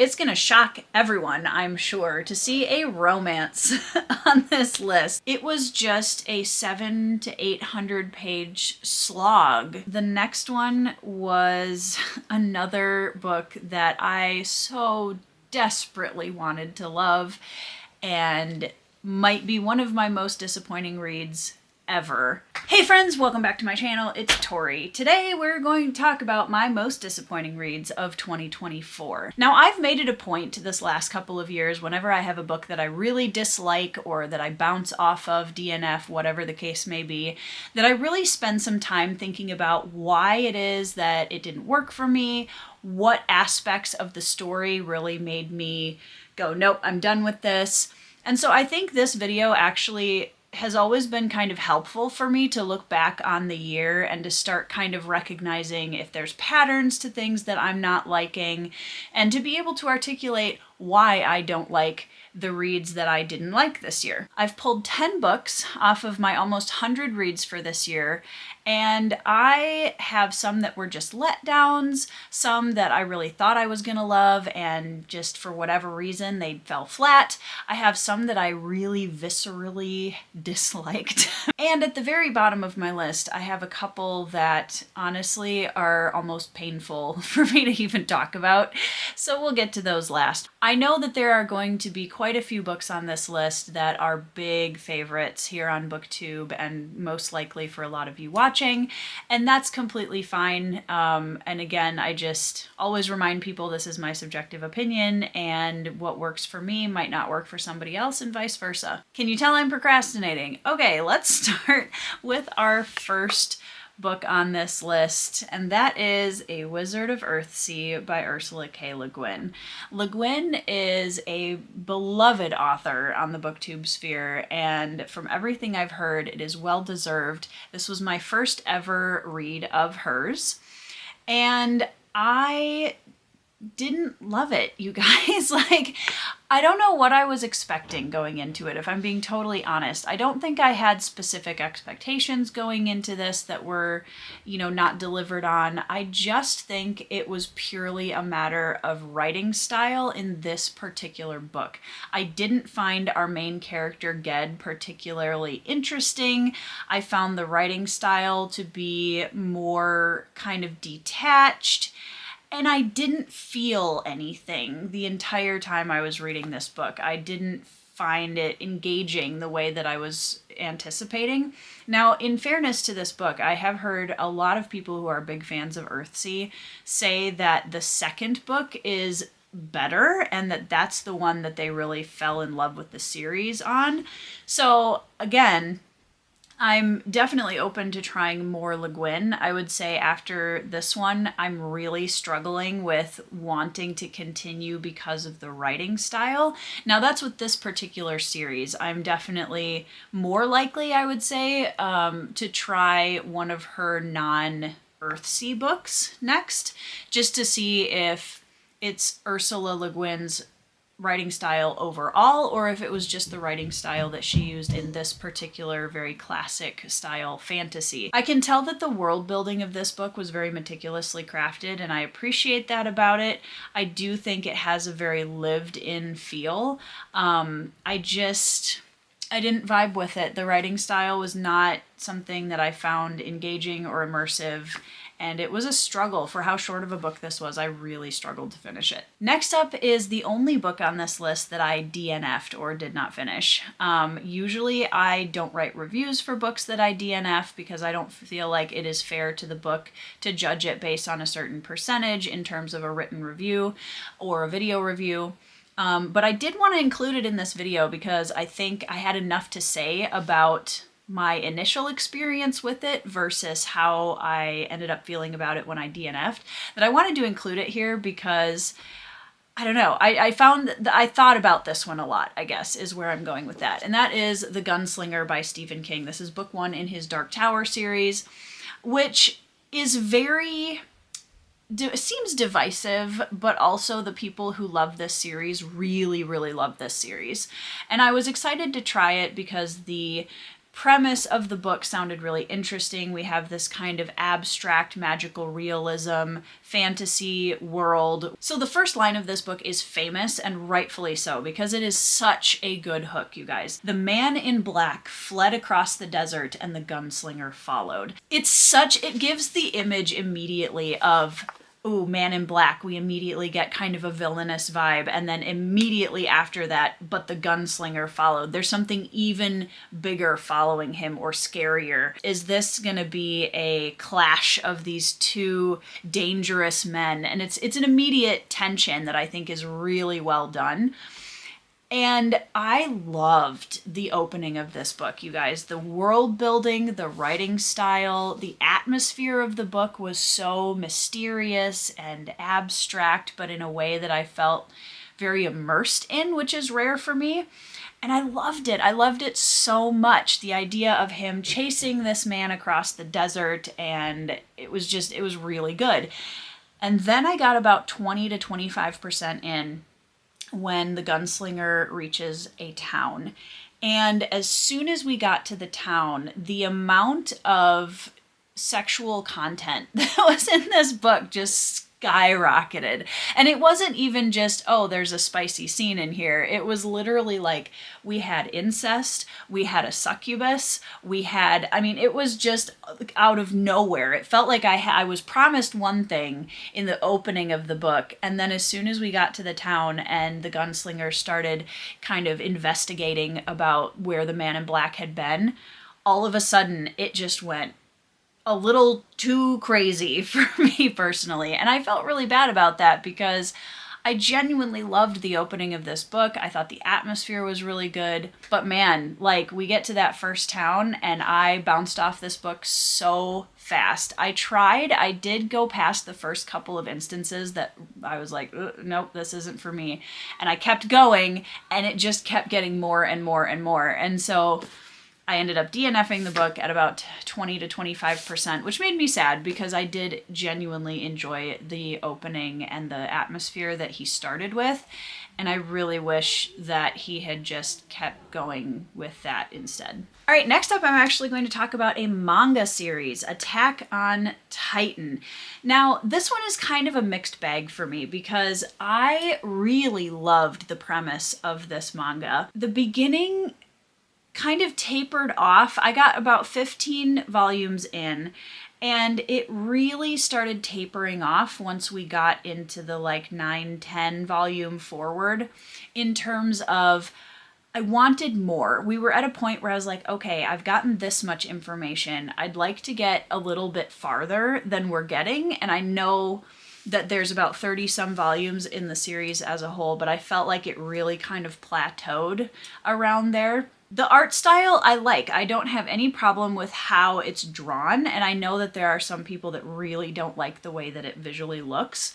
It's gonna shock everyone, I'm sure, to see a romance on this list. It was just a 700 to 800 page slog. The next one was another book that I so desperately wanted to love and might be one of my most disappointing reads ever. Hey friends, welcome back to my channel. It's Tori. Today we're going to talk about my most disappointing reads of 2024. Now, I've made it a point this last couple of years, whenever I have a book that I really dislike or that I bounce off of, DNF, whatever the case may be, that I really spend some time thinking about why it is that it didn't work for me, what aspects of the story really made me go, nope, I'm done with this. And so I think this video actually has always been kind of helpful for me to look back on the year and to start kind of recognizing if there's patterns to things that I'm not liking, and to be able to articulate why I don't like the reads that I didn't like this year. I've pulled 10 books off of my almost 100 reads for this year, and I have some that were just letdowns, some that I really thought I was gonna love and just for whatever reason they fell flat. I have some that I really viscerally disliked. And at the very bottom of my list, I have a couple that honestly are almost painful for me to even talk about, so we'll get to those last. I know that there are going to be quite a few books on this list that are big favorites here on BookTube and most likely for a lot of you watching, and that's completely fine. And again, I just always remind people this is my subjective opinion, and what works for me might not work for somebody else and vice versa. Can you tell I'm procrastinating? Okay, let's start with our first book on this list, and that is A Wizard of Earthsea by Ursula K. Le Guin. Le Guin is a beloved author on the BookTube sphere, and from everything I've heard, it is well deserved. This was my first ever read of hers, and I didn't love it, you guys. Like, I don't know what I was expecting going into it, if I'm being totally honest. I don't think I had specific expectations going into this that were, not delivered on. I just think it was purely a matter of writing style in this particular book. I didn't find our main character, Ged, particularly interesting. I found the writing style to be more kind of detached, and I didn't feel anything the entire time I was reading this book. I didn't find it engaging the way that I was anticipating. Now, in fairness to this book, I have heard a lot of people who are big fans of Earthsea say that the second book is better and that that's the one that they really fell in love with the series on. So again, I'm definitely open to trying more Le Guin. I would say after this one, I'm really struggling with wanting to continue because of the writing style. Now, that's with this particular series. I'm definitely more likely, I would say, to try one of her non-Earthsea books next, just to see if it's Ursula Le Guin's writing style overall, or if it was just the writing style that she used in this particular very classic style fantasy. I can tell that the world building of this book was very meticulously crafted, and I appreciate that about it. I do think it has a very lived in feel. I didn't vibe with it. The writing style was not something that I found engaging or immersive, and it was a struggle for how short of a book this was. I really struggled to finish it. Next up is the only book on this list that I DNF'd or did not finish. Usually I don't write reviews for books that I DNF because I don't feel like it is fair to the book to judge it based on a certain percentage in terms of a written review or a video review. But I did want to include it in this video because I think I had enough to say about my initial experience with it versus how I ended up feeling about it when I DNF'd, that I wanted to include it here because, I don't know, I thought about this one a lot, I guess, is where I'm going with that. And that is The Gunslinger by Stephen King. This is book one in his Dark Tower series, which is seems divisive, but also the people who love this series really, really love this series. And I was excited to try it because the premise of the book sounded really interesting. We have this kind of abstract magical realism fantasy world. So the first line of this book is famous, and rightfully so, because it is such a good hook, you guys. The man in black fled across the desert and the gunslinger followed. It gives the image immediately of, ooh, Man in Black. We immediately get kind of a villainous vibe, and then immediately after that, but the gunslinger followed. There's something even bigger following him, or scarier. Is this gonna be a clash of these two dangerous men? And it's an immediate tension that I think is really well done. And I loved the opening of this book, you guys. The world building, the writing style, the atmosphere of the book was so mysterious and abstract, but in a way that I felt very immersed in, which is rare for me. And I loved it. I loved it so much. The idea of him chasing this man across the desert, and it was really good. And then I got about 20 to 25% in when the gunslinger reaches a town. And as soon as we got to the town, the amount of sexual content that was in this book just skyrocketed. And it wasn't even just, oh, there's a spicy scene in here. It was literally like, we had incest, we had a succubus, it was just out of nowhere. It felt like I was promised one thing in the opening of the book, and then as soon as we got to the town and the gunslinger started kind of investigating about where the man in black had been, all of a sudden it just went a little too crazy for me personally. And I felt really bad about that because I genuinely loved the opening of this book. I thought the atmosphere was really good. But man, like, we get to that first town and I bounced off this book so fast. I did go past the first couple of instances that I was like, nope, this isn't for me. And I kept going, and it just kept getting more and more and more. And so I ended up DNFing the book at about 20 to 25%, which made me sad because I did genuinely enjoy the opening and the atmosphere that he started with. And I really wish that he had just kept going with that instead. All right, next up, I'm actually going to talk about a manga series, Attack on Titan. Now, this one is kind of a mixed bag for me because I really loved the premise of this manga. The beginning kind of tapered off. I got about 15 volumes in, and it really started tapering off once we got into the 9-10 volume forward in terms of I wanted more. We were at a point where I was like, okay, I've gotten this much information. I'd like to get a little bit farther than we're getting, and I know that there's about 30 some volumes in the series as a whole, but I felt like it really kind of plateaued around there. The art style I like. I don't have any problem with how it's drawn, and I know that there are some people that really don't like the way that it visually looks.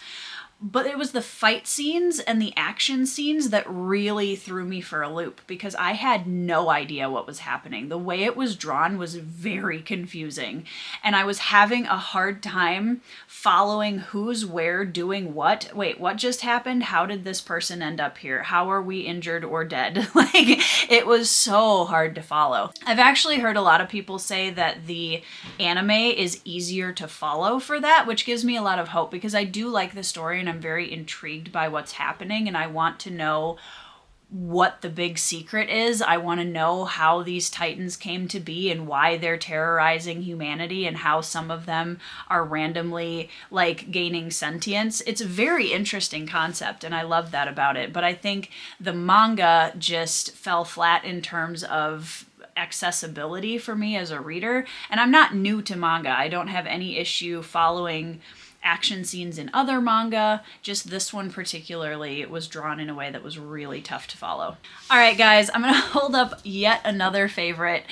But it was the fight scenes and the action scenes that really threw me for a loop because I had no idea what was happening. The way it was drawn was very confusing, and I was having a hard time following who's where doing what. Wait, what just happened? How did this person end up here? How are we injured or dead? It was so hard to follow. I've actually heard a lot of people say that the anime is easier to follow for that, which gives me a lot of hope because I do like the story and I'm very intrigued by what's happening, and I want to know what the big secret is. I want to know how these Titans came to be and why they're terrorizing humanity and how some of them are randomly gaining sentience. It's a very interesting concept and I love that about it. But I think the manga just fell flat in terms of accessibility for me as a reader. And I'm not new to manga. I don't have any issue following action scenes in other manga. Just this one particularly was drawn in a way that was really tough to follow. All right, guys, I'm gonna hold up yet another favorite.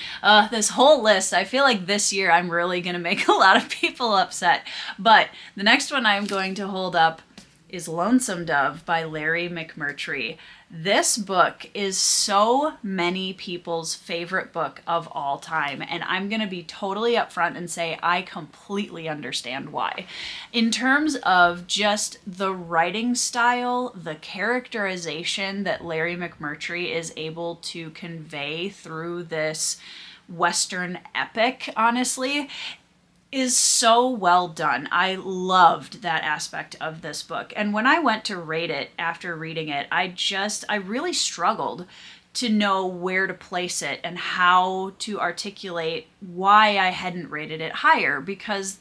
This whole list, I feel like this year I'm really gonna make a lot of people upset, but the next one I'm going to hold up is Lonesome Dove by Larry McMurtry. This book is so many people's favorite book of all time, and I'm going to be totally upfront and say I completely understand why. In terms of just the writing style, the characterization that Larry McMurtry is able to convey through this Western epic, honestly, is so well done. I loved that aspect of this book. And when I went to rate it after reading it, I really struggled to know where to place it and how to articulate why I hadn't rated it higher, because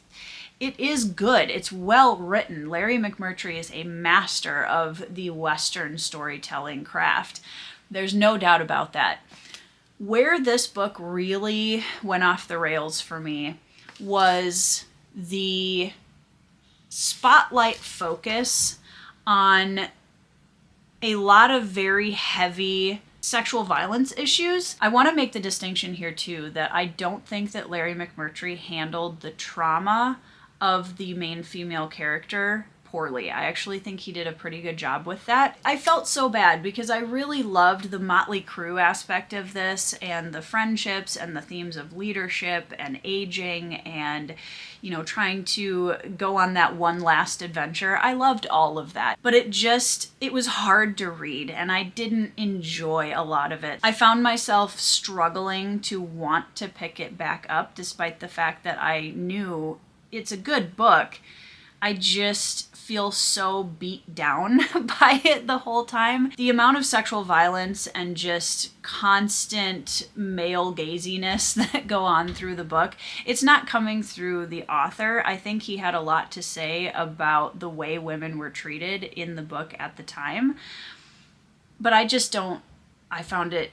it is good. It's well written. Larry McMurtry is a master of the Western storytelling craft. There's no doubt about that. Where this book really went off the rails for me was the spotlight focus on a lot of very heavy sexual violence issues. I want to make the distinction here too that I don't think that Larry McMurtry handled the trauma of the main female character poorly. I actually think he did a pretty good job with that. I felt so bad because I really loved the motley crew aspect of this and the friendships and the themes of leadership and aging and, you know, trying to go on that one last adventure. I loved all of that, but it was hard to read and I didn't enjoy a lot of it. I found myself struggling to want to pick it back up despite the fact that I knew it's a good book. I just feel so beat down by it the whole time. The amount of sexual violence and just constant male gaziness that go on through the book, it's not coming through the author. I think he had a lot to say about the way women were treated in the book at the time. But I found it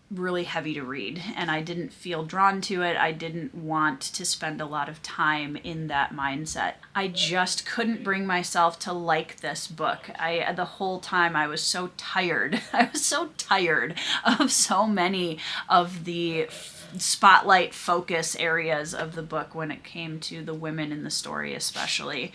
really heavy to read and I didn't feel drawn to it. I didn't want to spend a lot of time in that mindset. I just couldn't bring myself to like this book. The whole time I was so tired. I was so tired of so many of the spotlight focus areas of the book when it came to the women in the story especially,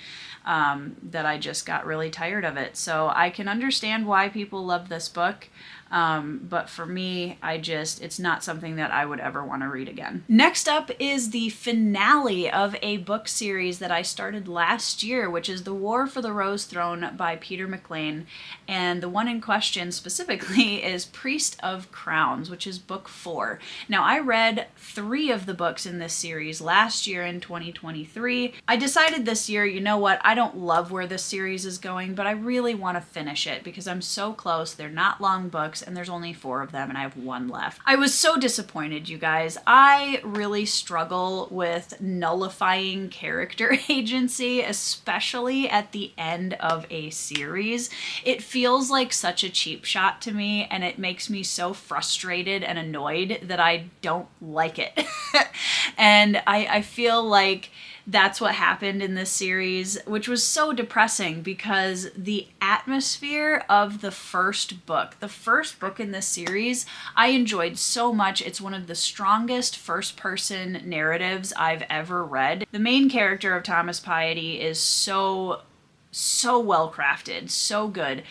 that I just got really tired of it. So I can understand why people love this book. But for me, it's not something that I would ever want to read again. Next up is the finale of a book series that I started last year, which is The War for the Rose Throne by Peter McLean. And the one in question specifically is Priest of Crowns, which is book 4. Now, I read 3 of the books in this series last year in 2023. I decided this year, you know what, I don't love where this series is going, but I really want to finish it because I'm so close. They're not long books, and there's only 4 of them and I have 1 left. I was so disappointed, you guys. I really struggle with nullifying character agency, especially at the end of a series. It feels like such a cheap shot to me and it makes me so frustrated and annoyed that I don't like it. And I feel like that's what happened in this series, which was so depressing because the atmosphere of the first book in this series, I enjoyed so much. It's one of the strongest first-person narratives I've ever read. The main character of Thomas Piety is so well crafted, so good.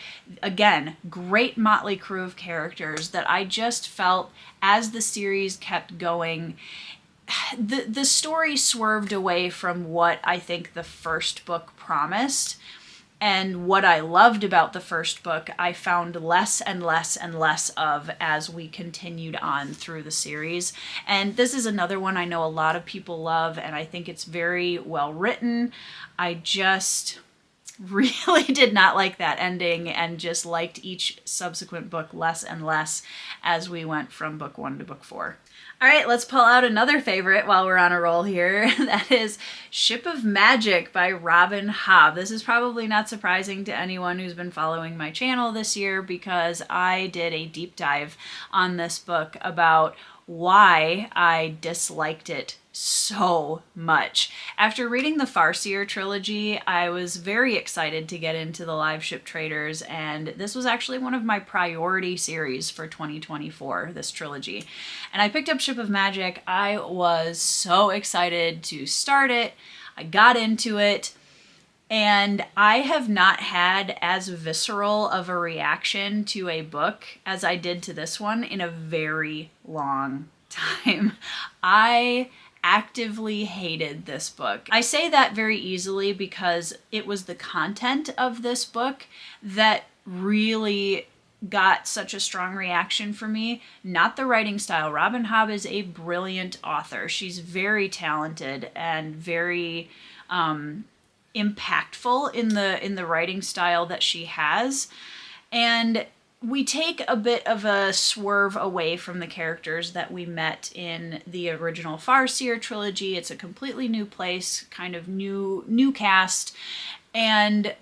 Again, great motley crew of characters that I just felt as the series kept going, the story swerved away from what I think the first book promised. And what I loved about the first book, I found less and less and less of as we continued on through the series. And this is another one I know a lot of people love, and I think it's very well written. I just really did not like that ending and just liked each subsequent book less and less as we went from book 1 to book 4. All right, let's pull out another favorite while we're on a roll here. That is Ship of Magic by Robin Hobb. This is probably not surprising to anyone who's been following my channel this year because I did a deep dive on this book about why I disliked it so much. After reading the Farseer trilogy, I was very excited to get into the Live Ship Traders, and this was actually one of my priority series for 2024, this trilogy. And I picked up Ship of Magic. I was so excited to start it. I got into it, and I have not had as visceral of a reaction to a book as I did to this one in a very long time. I actively hated this book. I say that very easily because it was the content of this book that really got such a strong reaction for me, not the writing style. Robin Hobb is a brilliant author. She's very talented and very impactful in the writing style that she has. And we take a bit of a swerve away from the characters that we met in the original Farseer trilogy. It's a completely new place, kind of new cast. And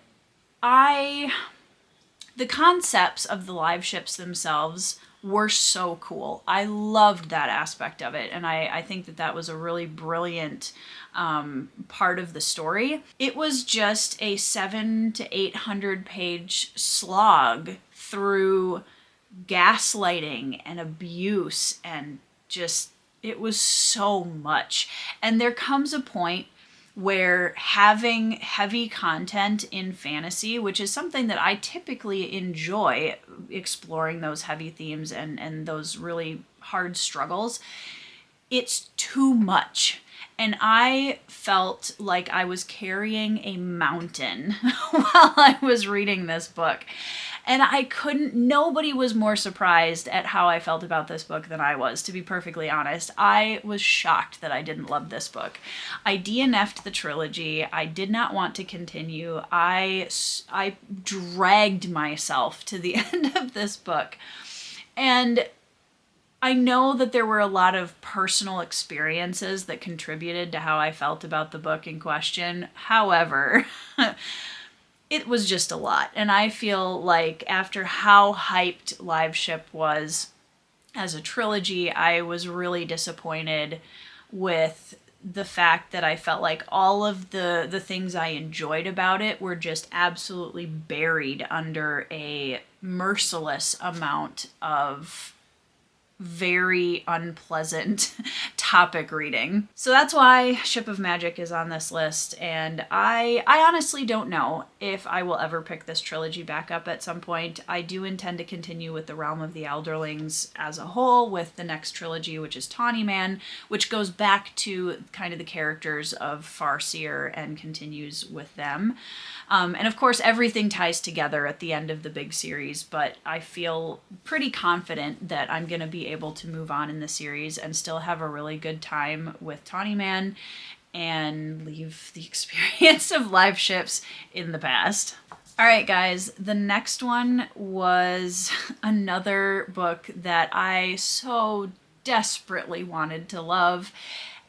the concepts of the live ships themselves were so cool. I loved that aspect of it, and I think that was a really brilliant part of the story. It was just a 700 to 800 page slog through gaslighting and abuse, and just, it was so much. And there comes a point where having heavy content in fantasy, which is something that I typically enjoy, exploring those heavy themes and those really hard struggles, it's too much. And I felt like I was carrying a mountain while I was reading this book. And nobody was more surprised at how I felt about this book than I was, to be perfectly honest. I was shocked that I didn't love this book. I DNF'd the trilogy. I did not want to continue. I dragged myself to the end of this book. And I know that there were a lot of personal experiences that contributed to how I felt about the book in question. However, it was just a lot. And I feel like after how hyped Live Ship was as a trilogy, I was really disappointed with the fact that I felt like all of the things I enjoyed about it were just absolutely buried under a merciless amount of very unpleasant topic reading. So that's why Ship of Magic is on this list, and I honestly don't know if I will ever pick this trilogy back up at some point. I do intend to continue with the Realm of the Elderlings as a whole with the next trilogy, which is Tawny Man, which goes back to kind of the characters of Farseer and continues with them. And of course, everything ties together at the end of the big series, but I feel pretty confident that I'm going to be able to move on in the series and still have a really good time with Tawny Man and leave the experience of live ships in the past. All right, guys, the next one was another book that I so desperately wanted to love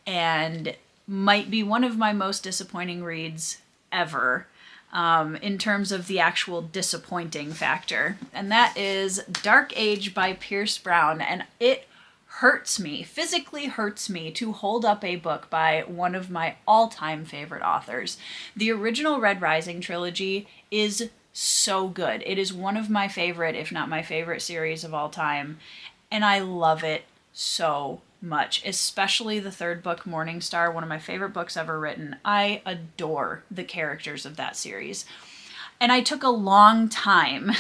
and might be one of my most disappointing reads ever. In terms of the actual disappointing factor. And that is Dark Age by Pierce Brown. And it hurts me, physically hurts me, to hold up a book by one of my all-time favorite authors. The original Red Rising trilogy is so good. It is one of my favorite, if not my favorite series of all time. And I love it so much, especially the third book, Morning Star, one of my favorite books ever written. I adore the characters of that series. And I took a long time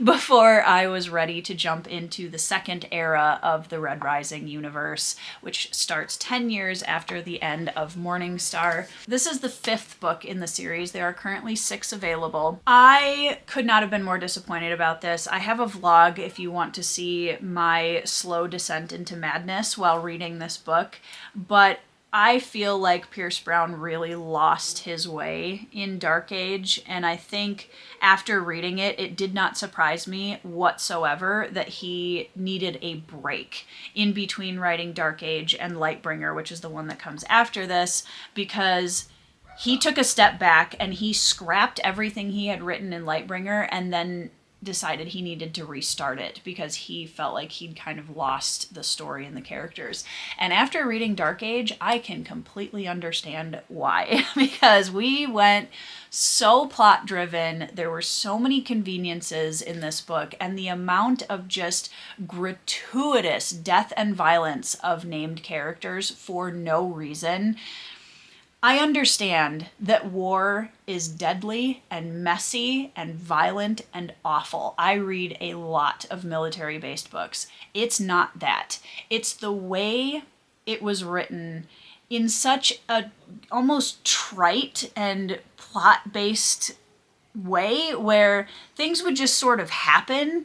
before I was ready to jump into the second era of the Red Rising universe, which starts 10 years after the end of Morning Star. This is the fifth book in the series. There are currently 6 available. I could not have been more disappointed about this. I have a vlog if you want to see my slow descent into madness while reading this book, but I feel like Pierce Brown really lost his way in Dark Age, and I think after reading it, it did not surprise me whatsoever that he needed a break in between writing Dark Age and Lightbringer, which is the one that comes after this, because he took a step back and he scrapped everything he had written in Lightbringer and then decided he needed to restart it because he felt like he'd kind of lost the story and the characters. And after reading Dark Age, I can completely understand why. Because we went so plot driven, there were so many conveniences in this book, and the amount of just gratuitous death and violence of named characters for no reason. I understand that war is deadly and messy and violent and awful. I read a lot of military-based books. It's not that. It's the way it was written in such a almost trite and plot-based way where things would just sort of happen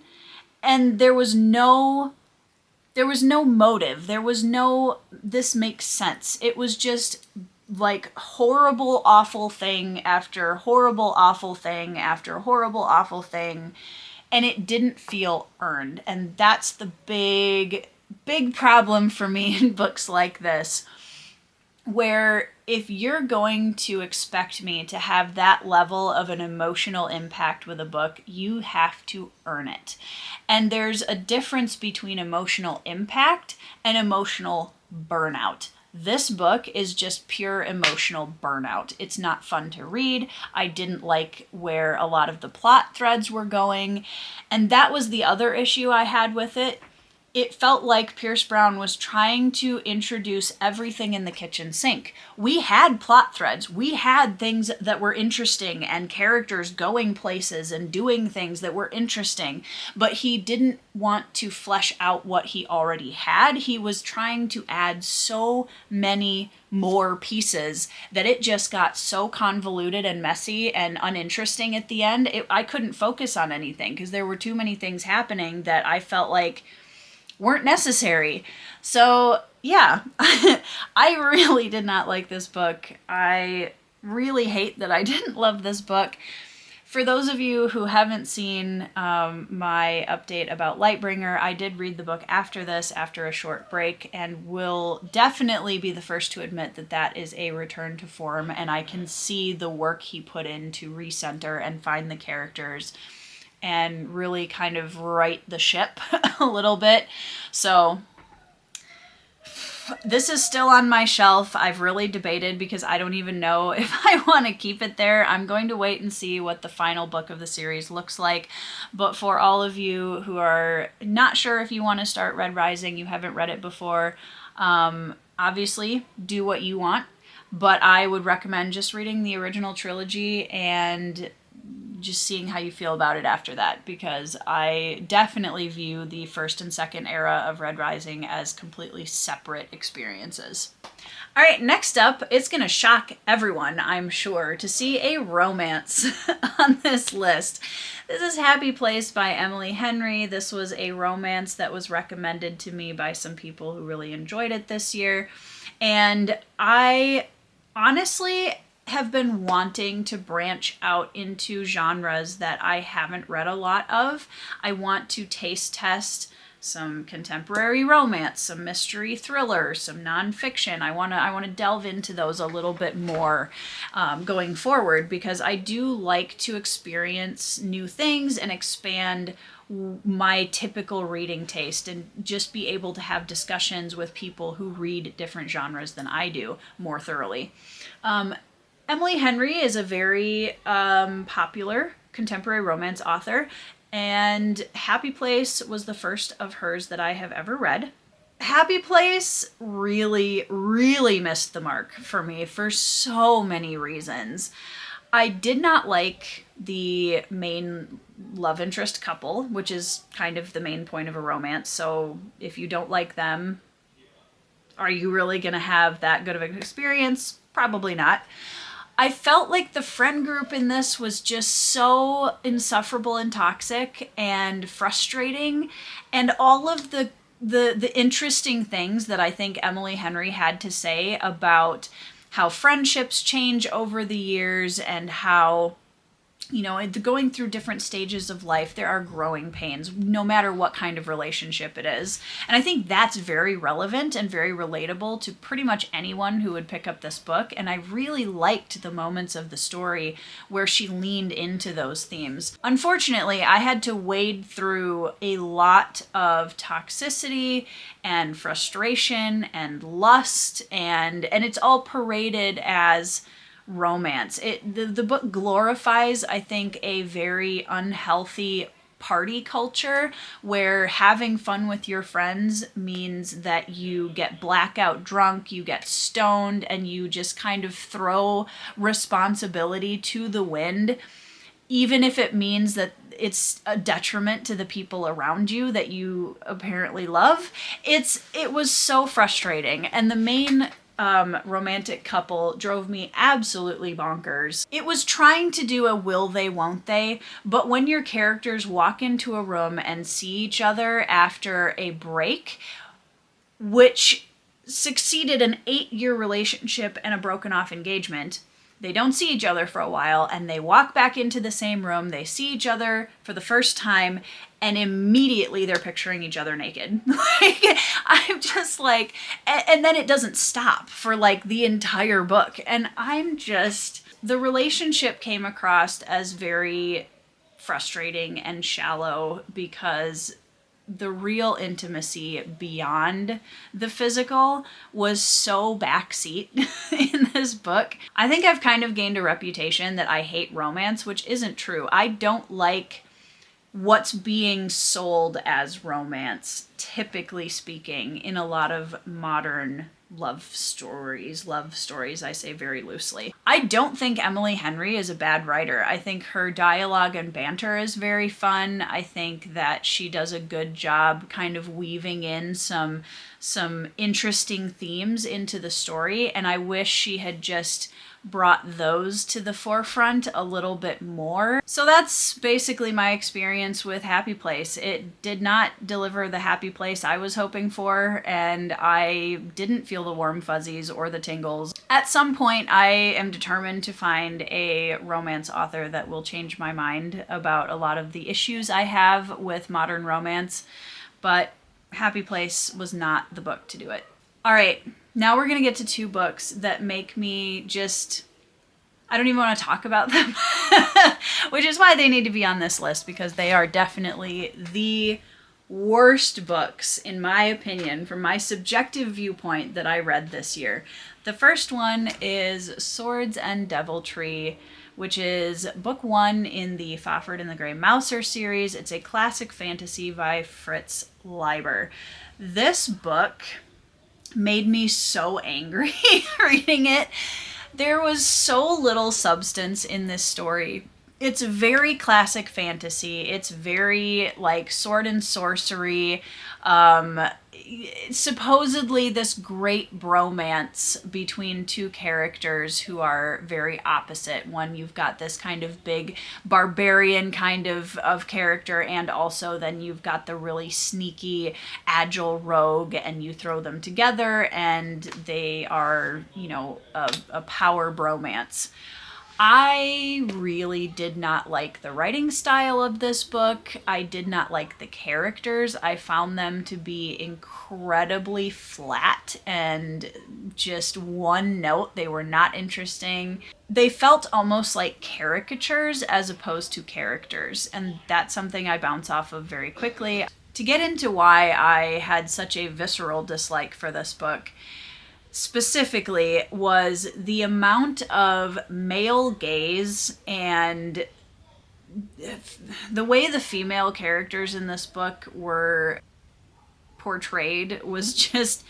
And there was no motive. There was no, this makes sense. It was just like horrible, awful thing after horrible, awful thing after horrible, awful thing. And it didn't feel earned. And that's the big problem for me in books like this, where if you're going to expect me to have that level of an emotional impact with a book, you have to earn it. And there's a difference between emotional impact and emotional burnout. This book is just pure emotional burnout. It's not fun to read. I didn't like where a lot of the plot threads were going. And that was the other issue I had with it. It felt like Pierce Brown was trying to introduce everything in the kitchen sink. We had plot threads. We had things that were interesting and characters going places and doing things that were interesting. But he didn't want to flesh out what he already had. He was trying to add so many more pieces that it just got so convoluted and messy and uninteresting at the end. I couldn't focus on anything because there were too many things happening that I felt like weren't necessary. So yeah, I really did not like this book. I really hate that I didn't love this book. For those of you who haven't seen my update about Lightbringer, I did read the book after this, after a short break, and will definitely be the first to admit that that is a return to form, and I can see the work he put in to recenter and find the characters and really kind of right the ship a little bit. So this is still on my shelf. I've really debated because I don't even know if I want to keep it there. I'm going to wait and see what the final book of the series looks like. But for all of you who are not sure if you want to start Red Rising, you haven't read it before, obviously do what you want. But I would recommend just reading the original trilogy and just seeing how you feel about it after that, because I definitely view the first and second era of Red Rising as completely separate experiences. All right, next up, it's going to shock everyone, I'm sure, to see a romance on this list. This is Happy Place by Emily Henry. This was a romance that was recommended to me by some people who really enjoyed it this year. And I honestly have been wanting to branch out into genres that I haven't read a lot of. I want to taste test some contemporary romance, some mystery thriller, some nonfiction. I want to delve into those a little bit more going forward, because I do like to experience new things and expand my typical reading taste and just be able to have discussions with people who read different genres than I do more thoroughly. Emily Henry is a very popular contemporary romance author, and Happy Place was the first of hers that I have ever read. Happy Place really, really missed the mark for me for so many reasons. I did not like the main love interest couple, which is kind of the main point of a romance, so if you don't like them, are you really going to have that good of an experience? Probably not. I felt like the friend group in this was just so insufferable and toxic and frustrating, and all of the interesting things that I think Emily Henry had to say about how friendships change over the years and how, you know, going through different stages of life, there are growing pains, no matter what kind of relationship it is. And I think that's very relevant and very relatable to pretty much anyone who would pick up this book. And I really liked the moments of the story where she leaned into those themes. Unfortunately, I had to wade through a lot of toxicity and frustration and lust, and it's all paraded as romance. The book glorifies, I think, a very unhealthy party culture where having fun with your friends means that you get blackout drunk, you get stoned, and you just kind of throw responsibility to the wind, even if it means that it's a detriment to the people around you that you apparently love. It was so frustrating. And the main romantic couple drove me absolutely bonkers. It was trying to do a will they, won't they, but when your characters walk into a room and see each other after a break, which succeeded an 8-year relationship and a broken off engagement, they don't see each other for a while, and they walk back into the same room, they see each other for the first time, and immediately they're picturing each other naked. Like, I'm just like, and then it doesn't stop for like the entire book. And the relationship came across as very frustrating and shallow because the real intimacy beyond the physical was so backseat in this book. I think I've kind of gained a reputation that I hate romance, which isn't true. I don't like what's being sold as romance, typically speaking, in a lot of modern love stories I say very loosely. I don't think Emily Henry is a bad writer. I think her dialogue and banter is very fun. I think that she does a good job kind of weaving in some interesting themes into the story, and I wish she had just brought those to the forefront a little bit more. So that's basically my experience with Happy Place. It did not deliver the happy place I was hoping for, and I didn't feel the warm fuzzies or the tingles. At some point, I am determined to find a romance author that will change my mind about a lot of the issues I have with modern romance, but Happy Place was not the book to do it. All right, now we're going to get to 2 books that make me just, I don't even want to talk about them, which is why they need to be on this list, because they are definitely the worst books, in my opinion, from my subjective viewpoint, that I read this year. The first one is Swords and Deviltry, which is book 1 in the Fafhrd and the Grey Mouser series. It's a classic fantasy by Fritz Leiber. This book made me so angry reading it. There was so little substance in this story. It's very classic fantasy. It's very like sword and sorcery. Supposedly this great bromance between 2 characters who are very opposite. One, you've got this kind of big barbarian kind of character, and also then you've got the really sneaky, agile rogue, and you throw them together and they are, you know, a power bromance. I really did not like the writing style of this book. I did not like the characters. I found them to be incredibly flat and just one note. They were not interesting. They felt almost like caricatures as opposed to characters, and that's something I bounce off of very quickly. To get into why I had such a visceral dislike for this book, specifically, was the amount of male gaze and the way the female characters in this book were portrayed was just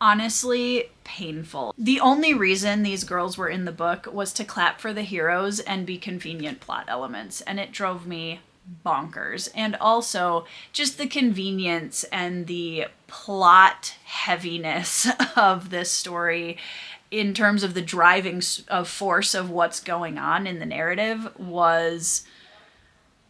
honestly painful. The only reason these girls were in the book was to clap for the heroes and be convenient plot elements, and it drove me bonkers. And also just the convenience and the plot heaviness of this story in terms of the driving force of what's going on in the narrative was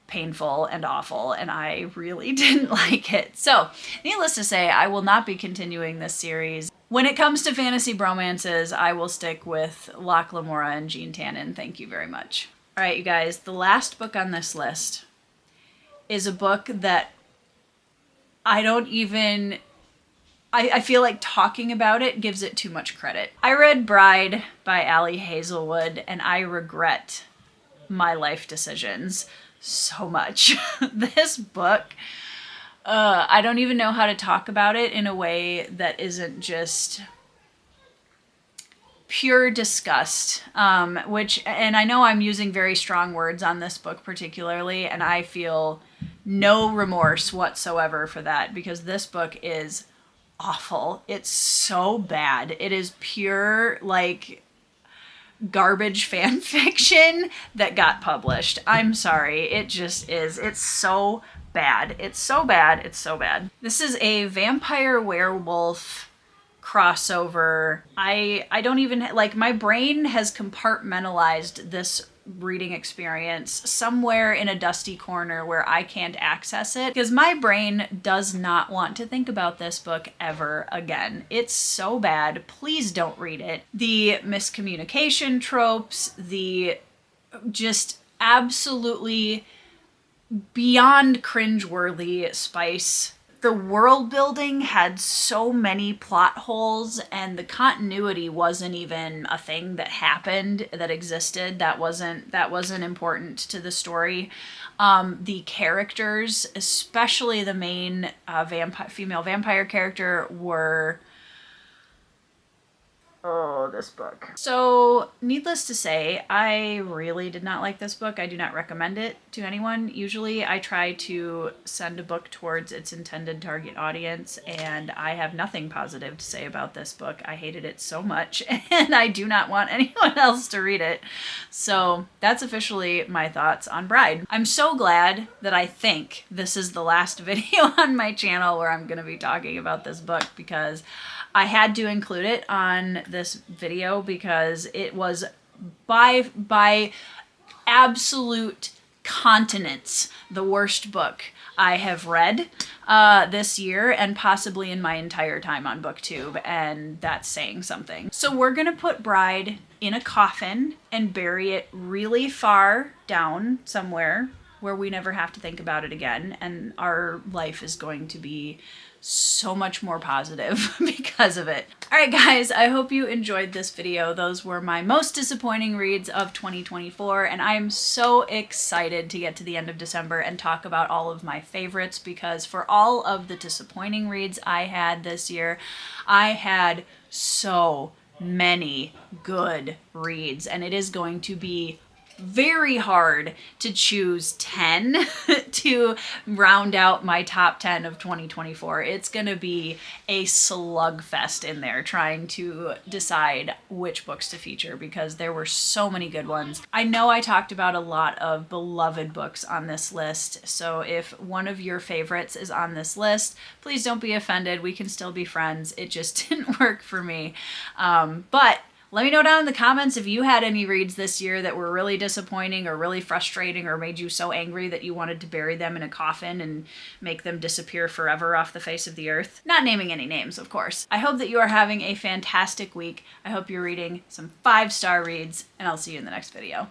painful and awful, and I really didn't like it. So, needless to say, I will not be continuing this series. When it comes to fantasy bromances, I will stick with Locke Lamora and Jean Tannen. Thank you very much. All right, you guys, the last book on this list is a book that I feel like talking about it gives it too much credit. I read Bride by Ali Hazelwood, and I regret my life decisions so much. This book, I don't even know how to talk about it in a way that isn't just pure disgust, and I know I'm using very strong words on this book particularly, and I feel no remorse whatsoever for that, because this book is awful. It's so bad. It is pure, like, garbage fan fiction that got published. I'm sorry. It just is. It's so bad. It's so bad. It's so bad. This is a vampire werewolf crossover. I don't even, like, my brain has compartmentalized this reading experience somewhere in a dusty corner where I can't access it, because my brain does not want to think about this book ever again. It's so bad. Please don't read it. The miscommunication tropes, the just absolutely beyond cringeworthy spice. The world building had so many plot holes, and the continuity wasn't even a thing that happened, that existed. That wasn't important to the story. The characters, especially the main female vampire character, were... Oh, this book. So, needless to say, I really did not like this book. I do not recommend it to anyone. Usually I try to send a book towards its intended target audience, and I have nothing positive to say about this book. I hated it so much, and I do not want anyone else to read it. So, that's officially my thoughts on Bride. I'm so glad that I think this is the last video on my channel where I'm going to be talking about this book, because I had to include it on this video because it was by absolute continence the worst book I have read this year, and possibly in my entire time on BookTube, and that's saying something. So we're gonna put Bride in a coffin and bury it really far down somewhere where we never have to think about it again, and our life is going to be so much more positive because of it. All right, guys, I hope you enjoyed this video. Those were my most disappointing reads of 2024, and I'm so excited to get to the end of December and talk about all of my favorites, because for all of the disappointing reads I had this year, I had so many good reads, and it is going to be very hard to choose 10 to round out my top 10 of 2024. It's gonna be a slugfest in there trying to decide which books to feature, because there were so many good ones. I know I talked about a lot of beloved books on this list, so if one of your favorites is on this list, please don't be offended. We can still be friends. It just didn't work for me. But let me know down in the comments if you had any reads this year that were really disappointing or really frustrating or made you so angry that you wanted to bury them in a coffin and make them disappear forever off the face of the earth. Not naming any names, of course. I hope that you are having a fantastic week. I hope you're reading some 5-star reads, and I'll see you in the next video.